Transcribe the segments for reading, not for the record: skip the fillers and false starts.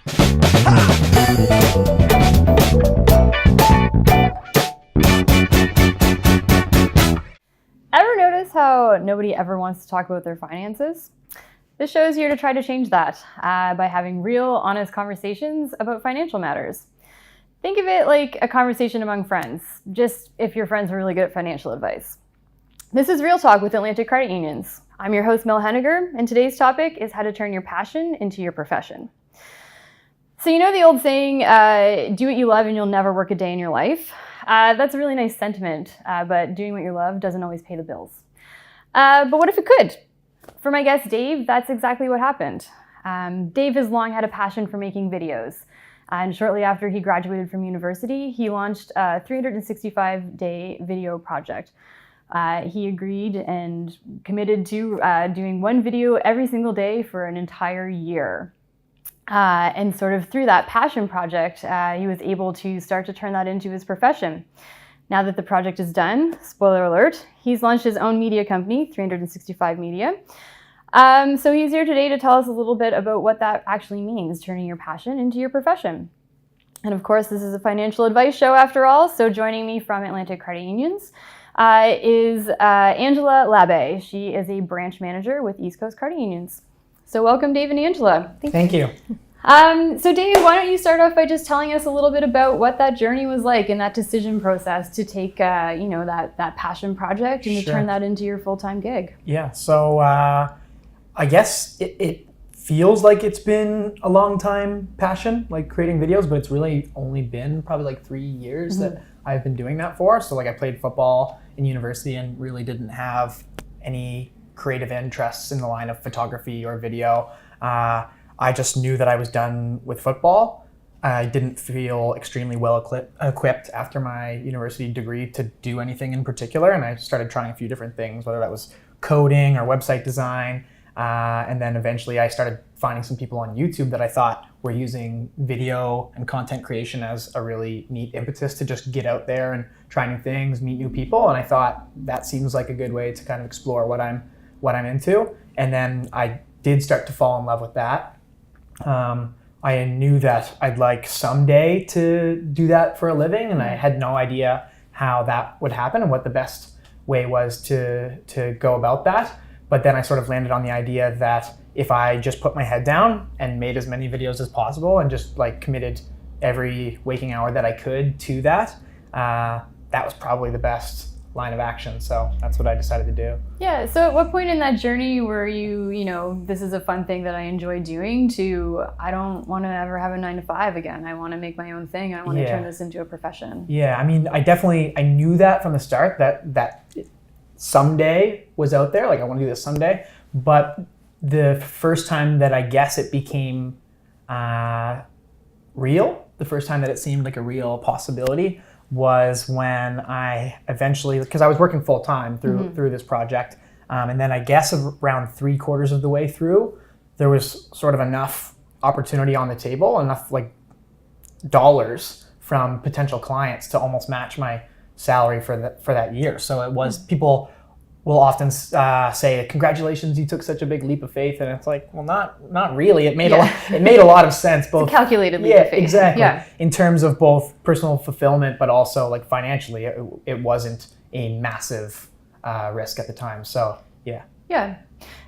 Ever notice how nobody ever wants to talk about their finances? This show is here to try to change that by having real, honest conversations about financial matters. Think of it like a conversation among friends, just if your friends are really good at financial advice. This is Real Talk with Atlantic Credit Unions. I'm your host, Mel Henniger, and today's topic is how to turn your passion into your profession. So you know the old saying, do what you love and you'll never work a day in your life? That's a really nice sentiment, but doing what you love doesn't always pay the bills. But what if it could? For my guest, Dave, that's exactly what happened. Dave has long had a passion for making videos. And shortly after he graduated from university, he launched a 365-day video project. He agreed and committed to doing one video every single day for an entire year. And sort of through that passion project, he was able to start to turn that into his profession. Now that the project is done, spoiler alert, he's launched his own media company, 365 Media. So he's here today to tell us a little bit about what that actually means, turning your passion into your profession. And of course, this is a financial advice show after all, so joining me from Atlantic Credit Unions is Angela Labbe. She is a branch manager with East Coast Credit Unions. So welcome, Dave and Angela. Thank you. So Dave, why don't you start off by just telling us a little bit about what that journey was like and that decision process to take, that passion project and to turn that into your full-time gig? Yeah, so I guess it feels like it's been a long time passion, like creating videos, but it's really only been probably like 3 years that I've been doing that for. So like I played football in university and really didn't have any creative interests in the line of photography or video. I just knew that I was done with football. I didn't feel extremely well equipped after my university degree to do anything in particular, and I started trying a few different things, whether that was coding or website design, and then eventually I started finding some people on YouTube that I thought were using video and content creation as a really neat impetus to just get out there and try new things, meet new people, and I thought that seems like a good way to kind of explore what I'm into. And then I did start to fall in love with that. I knew that I'd like someday to do that for a living, and I had no idea how that would happen and what the best way was to go about that. But then I sort of landed on the idea that if I just put my head down and made as many videos as possible and just like committed every waking hour that I could to that, that was probably the best line of action. So that's what I decided to do. Yeah. So at what point in that journey were you, this is a fun thing that I enjoy doing, to I don't want to ever have a 9-to-5 again. I want to make my own thing. I want to turn this into a profession. Yeah. I mean, I knew that from the start that someday was out there. Like I want to do this someday. But the first time that I guess it became real, the first time that it seemed like a real possibility was when I eventually, because I was working full time through this project, and then I guess around 3/4 of the way through, there was sort of enough opportunity on the table, enough like dollars from potential clients to almost match my salary for that year. So it was, people will often say, "Congratulations, you took such a big leap of faith," and it's like, well, not really. It made a lot of sense. Both it's a calculated leap of faith. Exactly. Yeah. In terms of both personal fulfillment, but also like financially, it wasn't a massive risk at the time. So yeah. Yeah.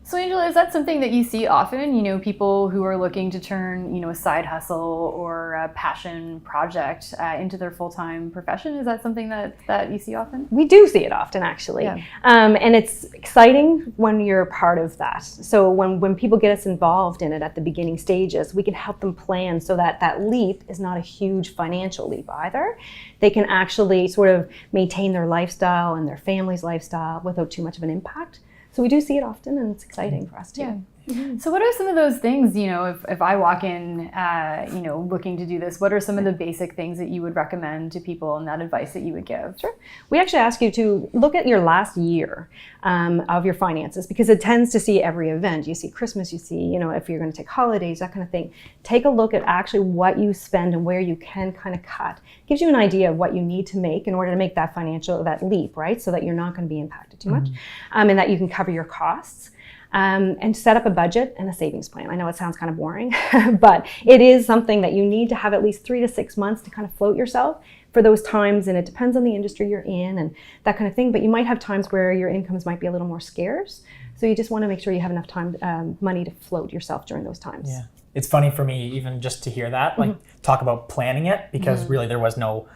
So Angela, is that something that you see often? People who are looking to turn, a side hustle or a passion project into their full-time profession. Is that something that you see often? We do see it often, actually. Yeah. And it's exciting when you're a part of that. So when people get us involved in it at the beginning stages, we can help them plan so that that leap is not a huge financial leap either. They can actually sort of maintain their lifestyle and their family's lifestyle without too much of an impact. So we do see it often, and it's exciting for us too. Yeah. Mm-hmm. So what are some of those things, if I walk in, looking to do this, what are some of the basic things that you would recommend to people and that advice that you would give? Sure. We actually ask you to look at your last year of your finances, because it tends to see every event. You see Christmas, you see, if you're going to take holidays, that kind of thing. Take a look at actually what you spend and where you can kind of cut. Gives you an idea of what you need to make in order to make that leap, right? So that you're not going to be impacted too much, and that you can cover your costs. and set up a budget and a savings plan. I know it sounds kind of boring, but it is something that you need to have at least 3 to 6 months to kind of float yourself for those times, and it depends on the industry you're in and that kind of thing, but you might have times where your incomes might be a little more scarce, so you just want to make sure you have enough time, money to float yourself during those times. Yeah. It's funny for me even just to hear that, like talk about planning it, because really there was no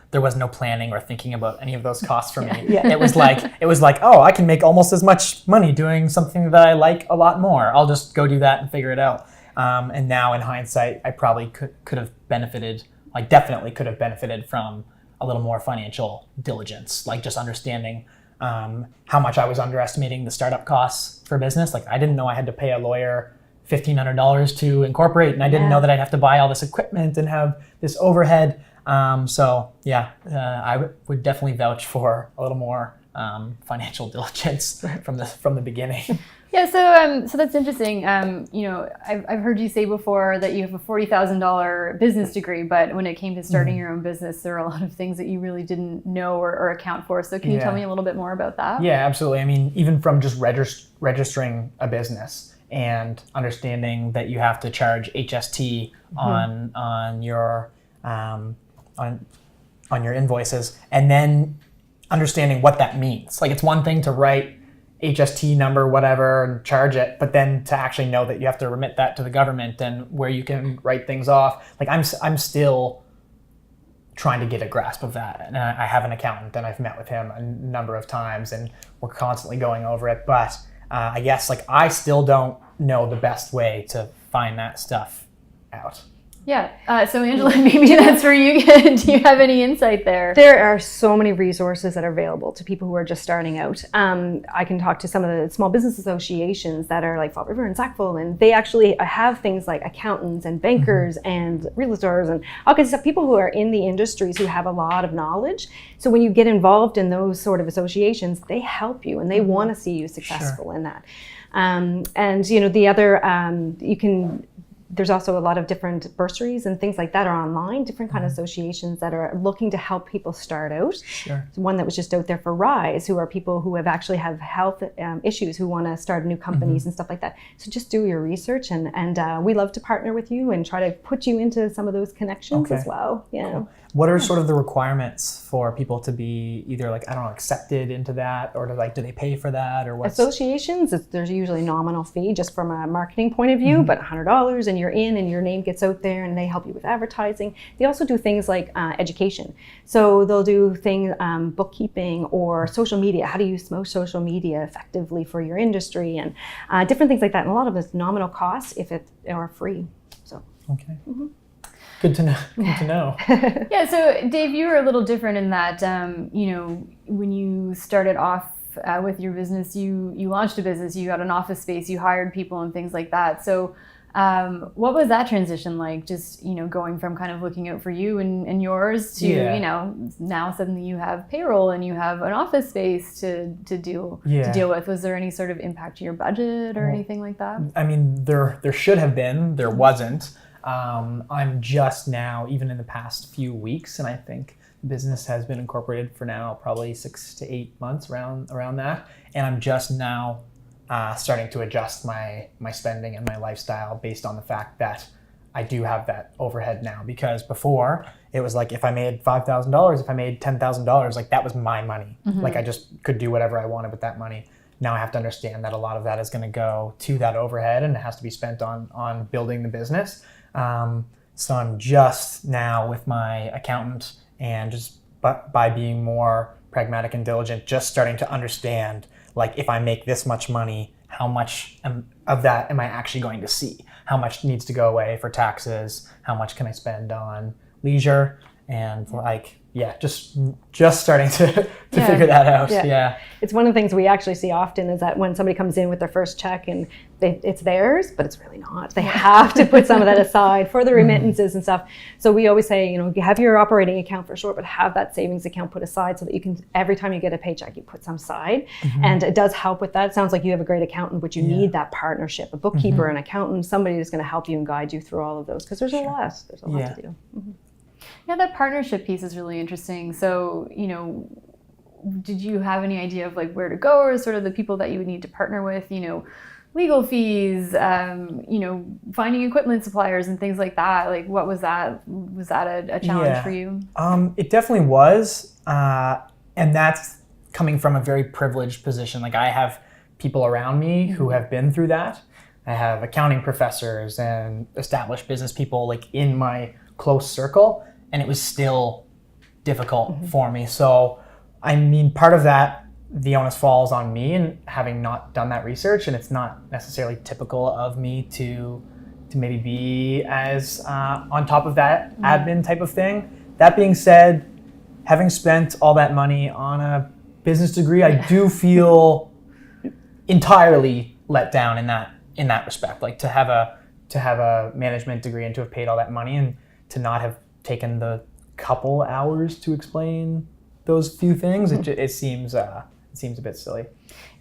planning or thinking about any of those costs for me. Yeah. It was like, oh, I can make almost as much money doing something that I like a lot more. I'll just go do that and figure it out. And now in hindsight, I probably could have benefited, like definitely could have benefited from a little more financial diligence, like just understanding how much I was underestimating the startup costs for business. Like I didn't know I had to pay a lawyer $1,500 to incorporate, and I didn't know that I'd have to buy all this equipment and have this overhead. I would definitely vouch for a little more financial diligence from the beginning. Yeah, so that's interesting. I've heard you say before that you have a $40,000 business degree, but when it came to starting your own business, there are a lot of things that you really didn't know or account for. So can you tell me a little bit more about that? Yeah, absolutely. I mean, even from just registering a business and understanding that you have to charge HST on your invoices, and then understanding what that means. Like it's one thing to write HST number, whatever, and charge it, but then to actually know that you have to remit that to the government and where you can write things off. Like I'm still trying to get a grasp of that. And I have an accountant and I've met with him a number of times and we're constantly going over it. But I guess like I still don't know the best way to find that stuff out. Yeah. So Angela, maybe that's where you do you have any insight there? There are so many resources that are available to people who are just starting out. I can talk to some of the small business associations that are like Fall River and Sackville, and they actually have things like accountants and bankers and realtors and all kinds of stuff, people who are in the industries who have a lot of knowledge. So when you get involved in those sort of associations, they help you and they want to see you successful in that. And you know, the other, there's also a lot of different bursaries and things like that are online, different kind of associations that are looking to help people start out. Sure. One that was just out there for Rise, who are people who have actually have health issues, who want to start new companies and stuff like that. So just do your research, and we love to partner with you and try to put you into some of those connections as well. Yeah. Cool. What are sort of the requirements for people to be either like, I don't know, accepted into that, or do they pay for that, or what? Associations, there's usually nominal fee just from a marketing point of view, but $100 and you're in and your name gets out there and they help you with advertising. They also do things like education. So they'll do things, bookkeeping or social media. How do you use social media effectively for your industry, and different things like that. And a lot of it's nominal costs if it are free. So. Okay. Good to know. Good to know. Yeah, so Dave, you were a little different in that, when you started off with your business, you launched a business, you got an office space, you hired people and things like that. So what was that transition like? Just, going from kind of looking out for you and yours to, now suddenly you have payroll and you have an office space to deal with. Was there any sort of impact to your budget or anything like that? I mean, there should have been, there wasn't. I'm just now, even in the past few weeks, and I think the business has been incorporated for now probably 6 to 8 months around that, and I'm just now starting to adjust my spending and my lifestyle based on the fact that I do have that overhead now. Because before it was like if I made $5,000, if I made $10,000, like that was my money. Like I just could do whatever I wanted with that money. Now I have to understand that a lot of that is going to go to that overhead and it has to be spent on building the business. So I'm just now with my accountant and just by being more pragmatic and diligent, just starting to understand, like if I make this much money, how much of that am I actually going to see? How much needs to go away for taxes? How much can I spend on leisure? And just starting to figure that out. Yeah. It's one of the things we actually see often is that when somebody comes in with their first check and it's theirs, but it's really not. They have to put some of that aside for the remittances and stuff. So we always say, you have your operating account for sure, but have that savings account put aside so that you can, every time you get a paycheck, you put some aside. And it does help with that. It sounds like you have a great accountant, but you need that partnership, a bookkeeper, an accountant, somebody who's going to help you and guide you through all of those, because there's a lot to do. Yeah, that partnership piece is really interesting. So, did you have any idea of like where to go, or sort of the people that you would need to partner with? legal fees, finding equipment suppliers and things like that. Like, what was that? Was that a challenge for you? It definitely was. And that's coming from a very privileged position. Like, I have people around me who have been through that. I have accounting professors and established business people like in my close circle, and it was still difficult for me. So, I mean, part of that, the onus falls on me and having not done that research, and it's not necessarily typical of me to maybe be as on top of that admin type of thing. That being said, having spent all that money on a business degree, I do feel entirely let down in that respect. Like, to have a management degree and to have paid all that money and to not have taken the couple hours to explain those few things, it seems a bit silly.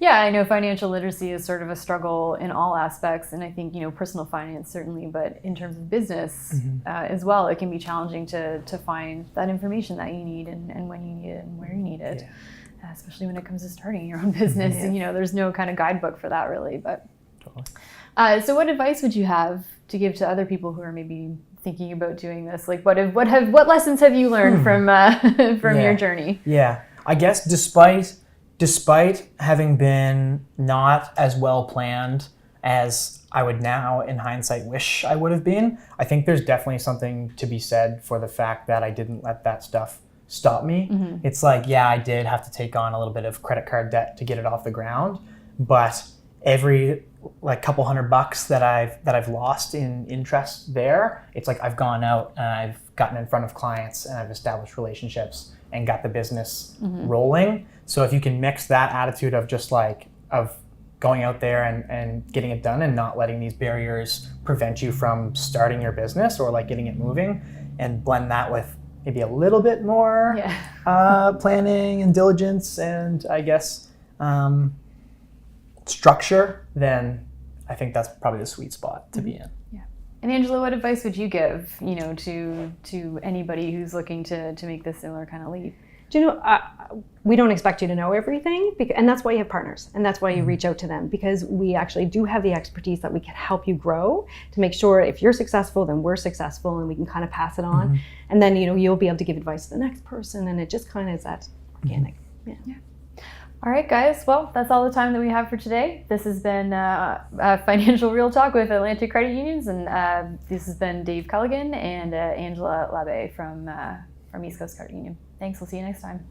Yeah, I know financial literacy is sort of a struggle in all aspects, and I think personal finance certainly, but in terms of business as well, it can be challenging to find that information that you need and when you need it and where you need it. Yeah. Especially when it comes to starting your own business. And, there's no kind of guidebook for that really. But totally. So what advice would you have to give to other people who are maybe thinking about doing this? Like, what lessons have you learned from your journey? Yeah, I guess despite having been not as well planned as I would now in hindsight wish I would have been, I think there's definitely something to be said for the fact that I didn't let that stuff stop me. It's like, yeah, I did have to take on a little bit of credit card debt to get it off the ground, but every couple $100 that I've lost in interest there, it's like I've gone out and I've gotten in front of clients and I've established relationships and got the business rolling. So if you can mix that attitude of just of going out there and getting it done and not letting these barriers prevent you from starting your business or getting it moving, and blend that with maybe a little bit more planning and diligence and I guess structure, then I think that's probably the sweet spot to be in. Yeah. And Angela, what advice would you give, to anybody who's looking to make this similar kind of leap? We don't expect you to know everything, and that's why you have partners, and that's why you reach out to them, because we actually do have the expertise that we can help you grow to make sure if you're successful, then we're successful, and we can kind of pass it on. And then, you'll be able to give advice to the next person, and it just kind of is that organic. Yeah. All right, guys. Well, that's all the time that we have for today. This has been Financial Real Talk with Atlantic Credit Unions, and this has been Dave Culligan and Angela Labbe from East Coast Credit Union. Thanks. We'll see you next time.